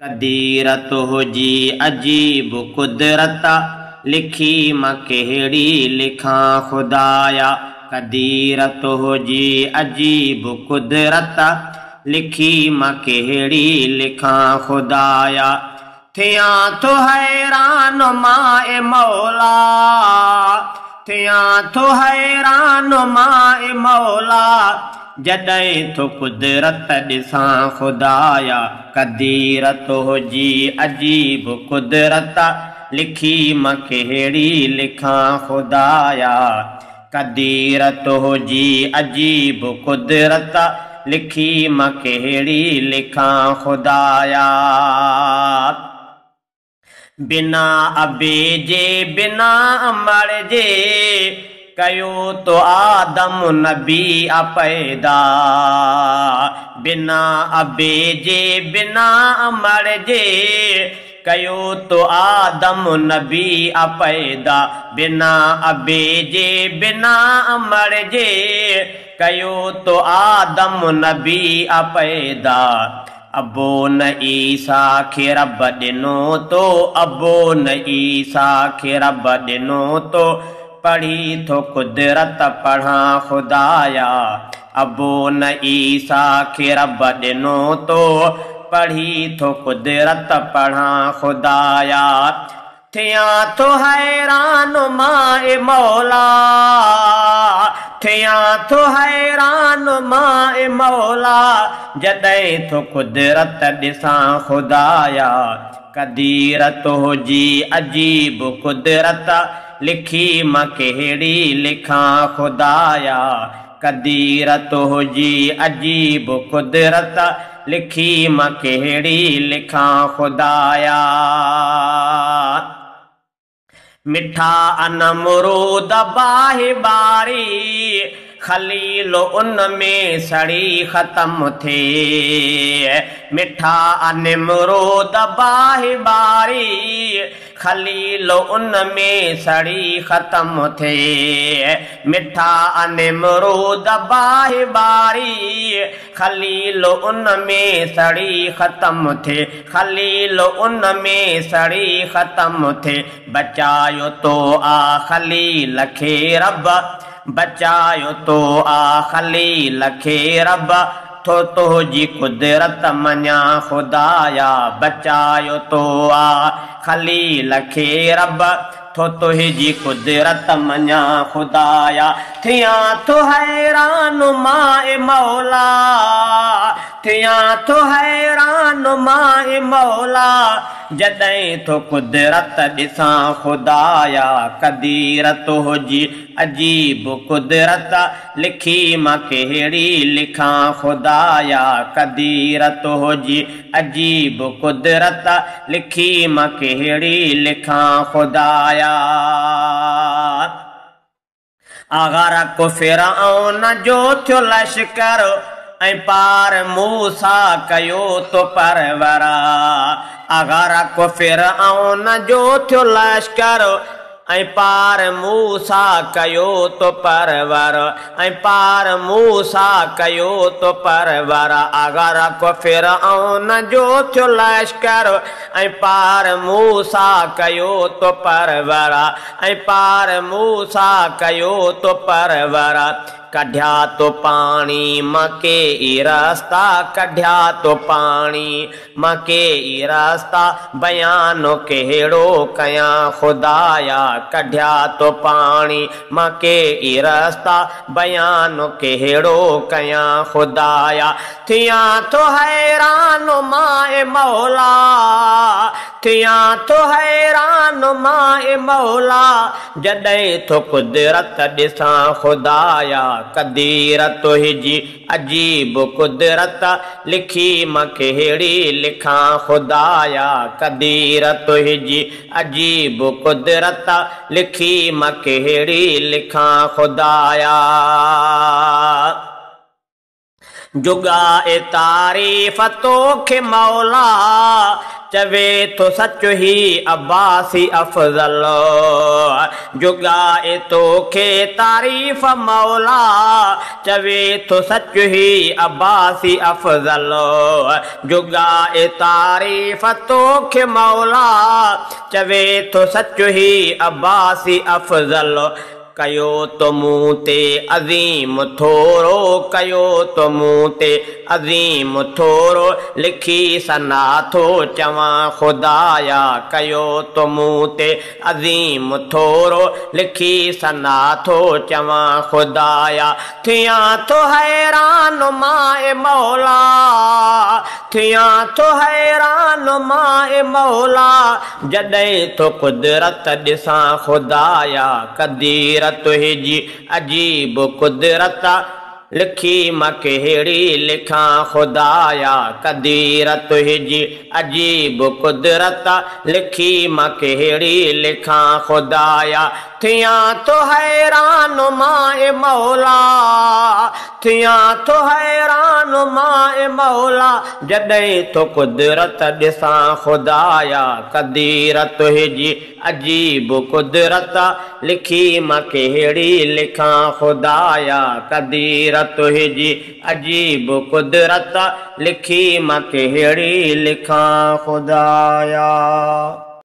कदीरत हुजी अजीब कुदरत, लिखी मां कहिड़ी लिखां खुदाया। कदीरत हुजी अजीब कुदरत, लिखी मां कहिड़ी लिखां खुदाया। थियां थो हैरान मां ए मौला, थियां थो हैरान मां ए मौला, जॾहिं तो कुदरत ॾिसां खुदाया। कदीरत हुजी अजीब कुदरत, लिखी मां कहिड़ी लिखां खुदाया। कदीरत हुजी अजीब कुदरत, लिखी मां कहिड़ी लिखां खुदाया। बिना अबे जे बिना अमर जे, कयो तो आदम नबी पैदा। बिना अबे जे बिना अमर जे, कयो तो आदम नबी पैदा। बिना अबे जे बिना अमर जे, कयो तो आदम नबी पैदा। अबो न ईसा खे रब ॾिनो तो, अबो न ईसा खे रब ॾिनो तो, पढ़ी थो कुदरत पढ़ां खुदाया। अबो न ईसा खे रब ॾिनो तो, पढ़ी थो कुदरत पढ़ां खुदाया। थियां थो हैरान मां ए मौला, थियां थो हैरान मां ए मौला, जॾहिं तो कुदरत ॾिसां खुदाया। कदीरत हुजी अजीब कुदरत, लिखी मां कहिड़ी लिखां खुदाया। कदीरत हुजी अजीब कुदरत, लिखी मां कहिड़ी लिखां खुदाया। मिठा अनमरूद बाहि बारी, खलील उन में सड़ी ख़त्म थे। मिठा अनमरूद बाहि बारी, खलील उन में सड़ी ख़त्म थे। मिठा अनमरूद बाहि बारी, खलील उन में सड़ी ख़त्म थे। खलील उन में सड़ी ख़त्म थे। बचायो तो आ खलील खे रब, बचायो तो आ खलील खे रब, थो तुंहिंजी कुदरत मञा खुदाया। बचायो तो आ खलील खे रब, थो तुंहिंजी कुदरत मञा खुदाया। थियां थो हैरान मां ए मौला, थियां थो हैरान मां ए मौला, जॾहिं तो कुदरत ॾिसां खुदाया। कदीरत हुजी अजीब कुदरत, लिखी मां कहिड़ी लिखां खुदाया। कदीरत हुजी अजीब कुदरत, लिखी मां कहिड़ी लिखां खुदाया। अगर को फिरऔन जो थियो लश्कर, ऐं पार मूसा कयो तो परवरा। अगर को फिरऔन जो थियो लश्कर, ऐं पार मूसा कयो तो परवर, ऐं पार मूसा कयो तो परवर। अगर को फिरऔन जो थियो लश्कर, ऐं पार मूसा कयो तो परवर, ऐं पार मूसा कयो तो परवर। कढिया तो पाणी मके ई रास्ता, कढिया तो पाणी मके ई रास्ता, बयानो कहिड़ो कयां खुदाया। कढिया तो पाणी मके ई रास्ता, बयानो कहिड़ो कयां खुदाया। थियां थो हैरान मां ए मौला, थियां थो हैरान मां ए मौला, जॾहिं तो कुदरत ॾिसां खुदाया। कदीरत हुजी अजीब कुदरत, लिखी मां कहिड़ी लिखां खुदाया। कदीरत हुजी अजीब कुदरत, लिखी मां कहिड़ी लिखां खुदाया। जुगा ए तारीफ़ तोखे मौला, चवे तो सच ही अब्बासी अफजल जुगाए तो के तारीफ मौला चवे तो सच ही अब्बासी अफजल जुगाए तारीफ तो के मौला चवे तो सच ही अब्बासी अफजल कयो तो मुँह ते अज़ीम थोरो कयो तो मुँह ते अज़ीम थोरो लिखी सना थो चवां खुदाया कयो तो मुँह ते अज़ीम थोरो लिखी सना थो चवां खुदाया थियां तो हैरान माए मौला थियां तो हैरान माए मौला जॾहिं तो कुदरत ॾिसां खुदाया कदीर तुहिंजी अजीब कुदरत लिखी मां कहिड़ी लिखां खुदाया कदीर तुहिंजी अजीब कुदरत लिखी मां कहिड़ी लिखां खुदाया थियां तो हैरान माए मौला थियां तो हैरान माए मौला जॾहिं तो कुदरत ॾिसां खुदाया कदीर तुहिंजी अजीब कुदरत लिखी मां कहिड़ी लिखां खुदाया कदीर तुहिंजी अजीब कुदरत लिखी मां कहिड़ी लिखां खुदाया।